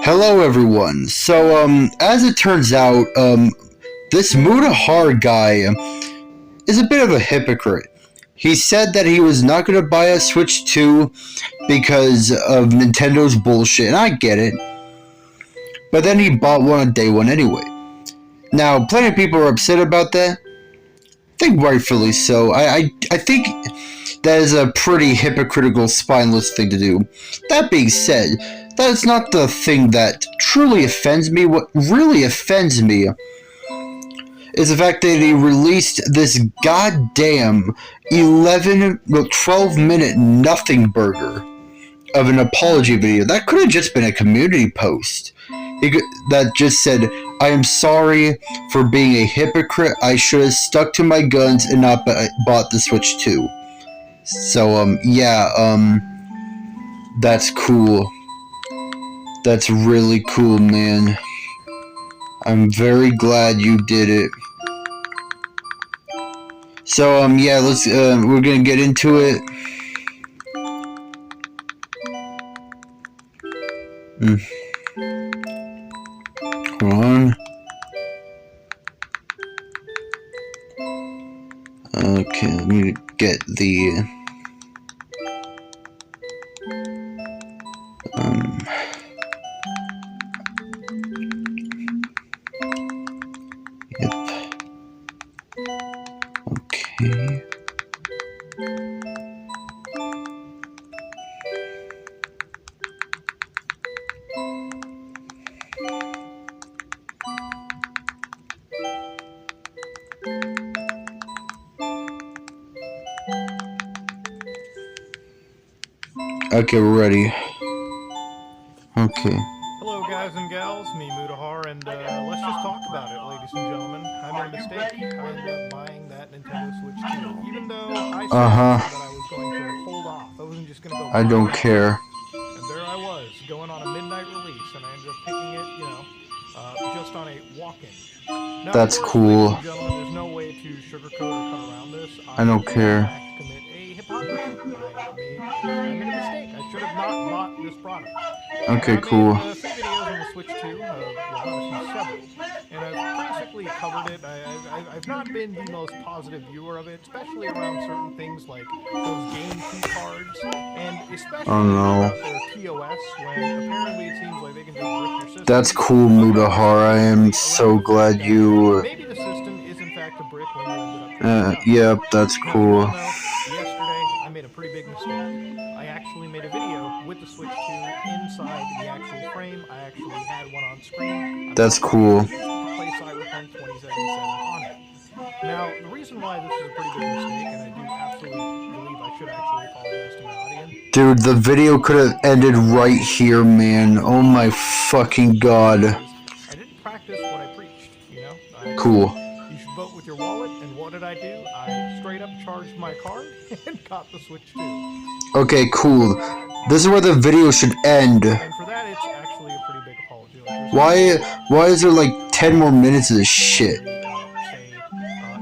Hello everyone. So as it turns out, this Mutahar guy is a bit of a hypocrite. He said that he was not going to buy a Switch 2 because of Nintendo's bullshit, and I get it. But then he bought one on day one anyway. Now, plenty of people are upset about that. I think rightfully so. I think that is a pretty hypocritical, spineless thing to do. That being said, that is not the thing that truly offends me. What really offends me is the fact that he released this goddamn 12-minute nothing burger of an apology video. That could have just been a community post that just said, "I am sorry for being a hypocrite. I should have stuck to my guns and not bought the Switch 2. So, yeah, that's cool. That's really cool, man. I'm very glad you did it. So, yeah, we're gonna get into it. Hold on. Okay, let me get the... Yep. Okay. Okay, we're ready. Okay. Hello guys and gals, me Mutahar, and let's just talk about it, ladies and gentlemen. I made a mistake. I ended up buying that Nintendo Switch 2, even though I said that I was going to hold off. I wasn't just going to go I don't care. And there I was, going on a midnight release, and I ended up picking it, just on a walk-in. Now, That's course, cool. ladies and gentlemen, there's no way to sugarcoat or cut around this. I don't care. Commit a hypocrisy. I made a mistake. I should have not bought this product. Okay, cool. I made a few videos on the Switch 2, several, and I've basically covered it. I've not been the most positive viewer of it, especially around certain things like those game key cards, and especially about their TOS, when apparently it seems like they can just brick your system. That's cool, Mutahar. I am so glad you... Maybe the system is in fact a brick when you ended up... Yep, that's cool. Yesterday, I made a pretty big mistake. I actually made a video with the Switch 2 inside the actual frame. I actually had one on screen. That's cool. To play Cyberpunk 2077 on it. Now, the reason why this is a pretty big mistake, and I do absolutely believe I should actually apologize to my audience. Dude, the video could have ended right here, man. Oh my fucking god. I didn't practice what I preached, you know? Cool. You should vote with your wallet, and what did I do? I straight up charged my card and got the Switch 2. Okay, cool. This is where the video should end. And for that, it's actually a pretty big apology. Like, Why is there like 10 more minutes of this shit? Say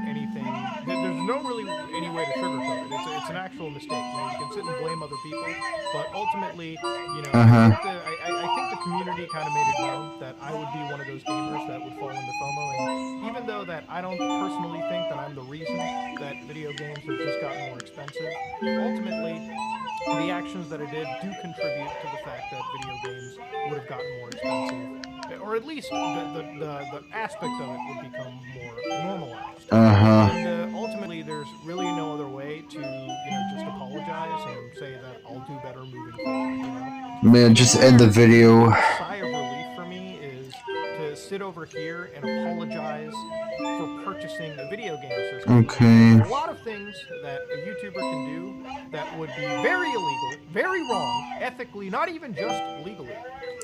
anything. There's no really any way to sugarcoat it. It's an actual mistake. You know, you can sit and blame other people, but ultimately, you know, I think the community kind of made it known that I would be one of those gamers that would fall into FOMO, and even though that I don't personally think that I'm the reason that video games have just gotten more expensive, ultimately, the actions that I did do contribute to the fact that video games would have gotten more expensive, or at least the aspect of it would become more normalized. And ultimately, there's really no other way to, just apologize and say that I'll do better moving forward, you know? Man, just end the video. A sigh of relief for me is to sit over here and apologize for purchasing a video game system. Okay. A lot of things that a YouTuber can do that would be very illegal, very wrong, ethically, not even just legally,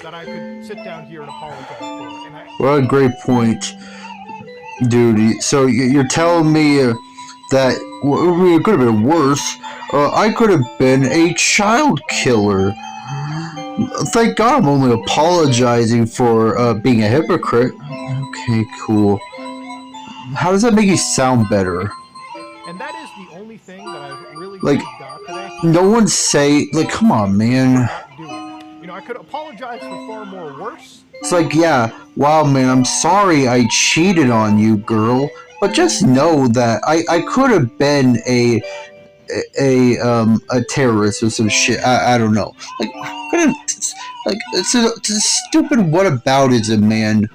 that I could sit down here and apologize for. And what a great point, dude. So you're telling me that it could have been worse. I could have been a child killer. Thank God I'm only apologizing for being a hypocrite. Okay, cool. How does that make you sound better? And that is the only thing that I've really like, got today. No one say, like, come on, man. You know, I could apologize for far more worse. It's like, yeah, wow, man, I'm sorry I cheated on you, girl. But just know that I could have been a terrorist or some shit. I don't know. It's a stupid whataboutism, man.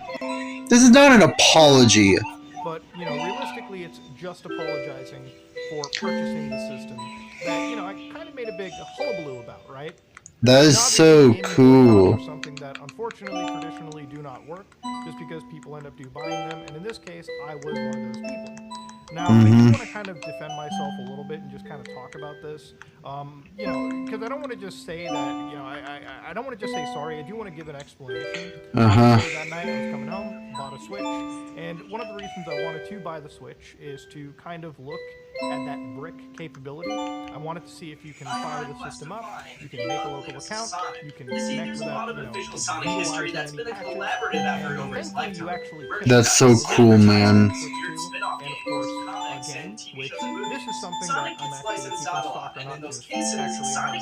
This is not an apology. But, realistically, it's just apologizing for purchasing the system that, I kind of made a big hullabaloo about, right? That is so cool. Are something that unfortunately traditionally do not work, just because people end up buying them, and in this case, I was one of those people. Now, I do want to kind of defend myself a little bit and just kind of talk about this, because I don't want to just say that, I don't want to just say sorry. I do want to give an explanation. That night I was coming home, bought a Switch, and one of the reasons I wanted to buy the Switch is to kind of look at that brick capability. I wanted to see if you can fire the system up, you can make a local account, you can connect without, history that's been a collaborative effort over his lifetime. That's so cool, man. And of course, again, which this is something that I'm actually keeping stock on. This actually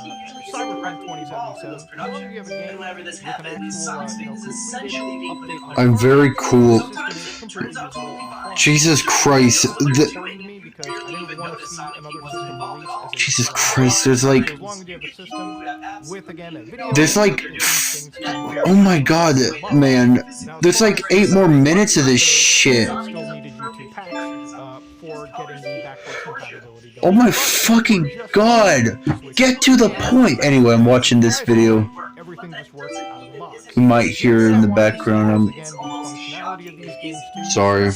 Cyberpunk 2077. How long do you have a game with an actual, update? I'm very cool. Jesus Christ. Jesus Christ, there's like... Oh my god, man. There's like 8 more minutes of this shit. Oh my fucking god. Get to the point. Anyway, I'm watching this video. You might hear it in the background. I'm sorry.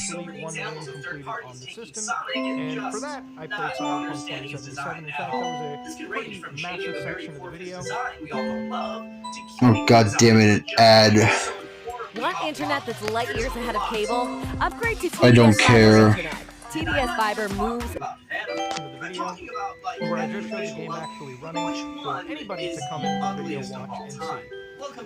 And for that, I played Cyberpunk 2077. In fact, that was a pretty massive section of the video. Oh god damn it, an ad. Want internet that's light years ahead of cable? Upgrade to TDS I don't care. TDS Fiber moves. Where I just showed the game actually running for anybody to come in the video watch and see.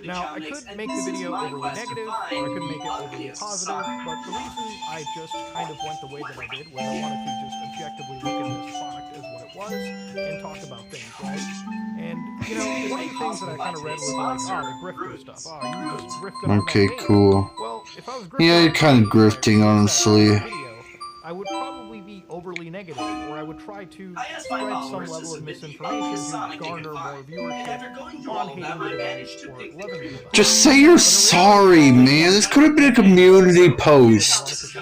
Now, I could make the video overly negative, or I could make it overly positive, but the reason I just kind of went the way that I did was I wanted to just objectively look at this product as what it was and talk about things, right? And, one of the things that I kind of read was like, the grifter stuff. You just grifted on Okay, that cool. Well, if I was grifting Yeah, you're kind of grifting, honestly. I would probably be overly negative, or I would try to spread some level of misinformation to garner more viewership on hating the device or loving the device. Just say you're sorry, man. This could have been a community post.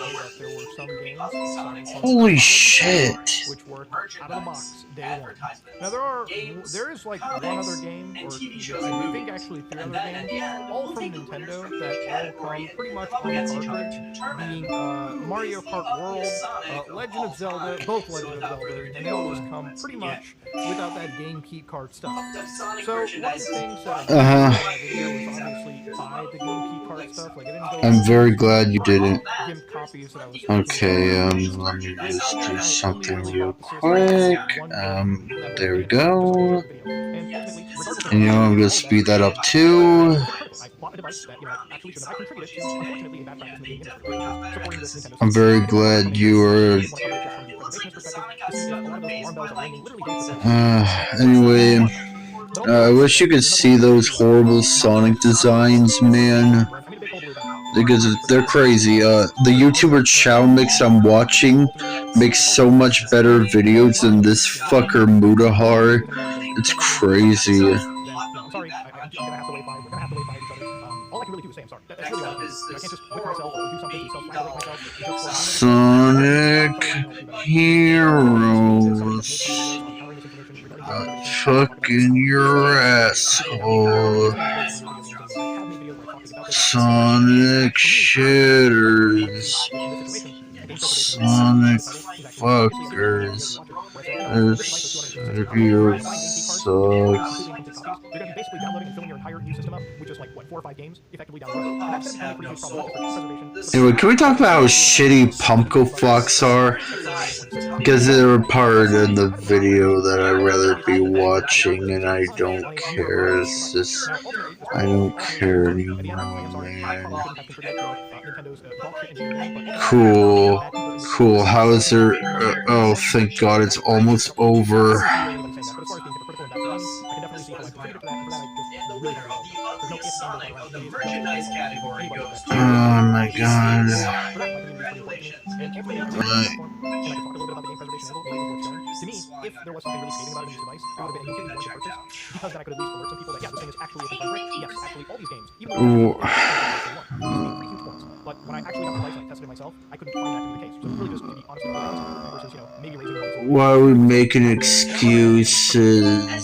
Holy shit. Which worked out of the box day one. Now there is like one other game, or I think actually 3 other games, all from Nintendo that all come pretty much on the cartridge, being Mario Kart World, Legend of Zelda, both Legend of Zelda, and they all just come pretty much without that game key card stuff. So one of the things that I did in the video was obviously buy the game key card stuff. Like I didn't go. I'm very glad you didn't. Copies that I was Okay, let me just do something real quick. There we go. And I'm gonna speed that up too. I'm very glad you were. Anyway, I wish you could see those horrible Sonic designs, man. Because they're crazy. The YouTuber Chaomix I'm watching makes so much better videos than this fucker Mutahar. It's crazy. Sonic Heroes. Fucking your asshole. Sonic shitters. Sonic fuckers. This video sucks. Anyway, can we talk about how shitty Pumpko Fox are? Because they're a part of the video that I'd rather be watching, and I don't care. It's just, I don't care anymore, man. Cool. Cool. How is there... oh, thank God, it's almost over. like Sonic of the merchandise category goes to Oh my god. To me, if there was something really scathing about it in this device, it would have been a completely warranted purchase, because then I could at least alert some people that, yeah, this thing is actually open source. Yes, actually, all these games, even though pretty huge points. But when I actually got the device and I tested it myself, I couldn't find that to be the case. So really just to be honest with you, versus, you know, maybe raising the Why are we making excuses? I'm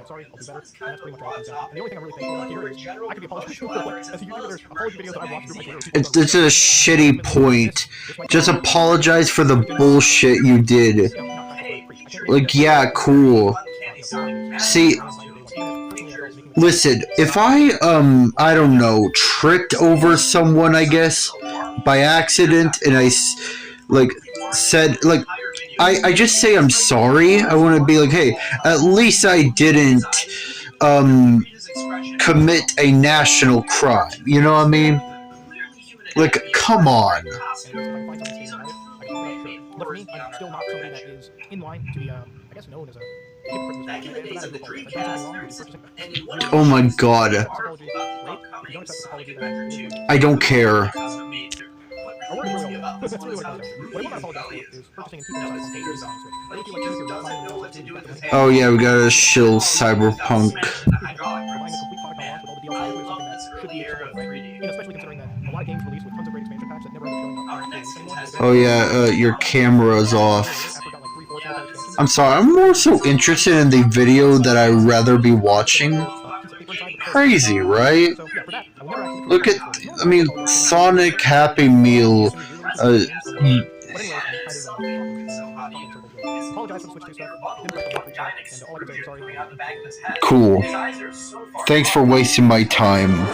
sorry, I'll do better. And that's pretty much all I can say. And the only thing I'm really thankful about here is I could be apologizing for what, as a YouTuber, there's apology videos that I've watched through my career. It's a shitty point. Just apologize for the bullshit you did. Like, yeah, cool. See, listen, if I don't know, tripped over someone, I guess, by accident, and I, like, said, like, I just say I'm sorry. I want to be like, hey, at least I didn't, commit a national crime. You know what I mean? Like, come on. But for me, I'm still not somebody that is in line to be, I guess, known as a Oh my god. I don't care. Oh yeah, we gotta shill Cyberpunk. Oh yeah, your camera's off. I'm sorry, I'm more so interested in the video that I'd rather be watching. Crazy, right? Look at, I mean, Sonic Happy Meal. Cool. Thanks for wasting my time.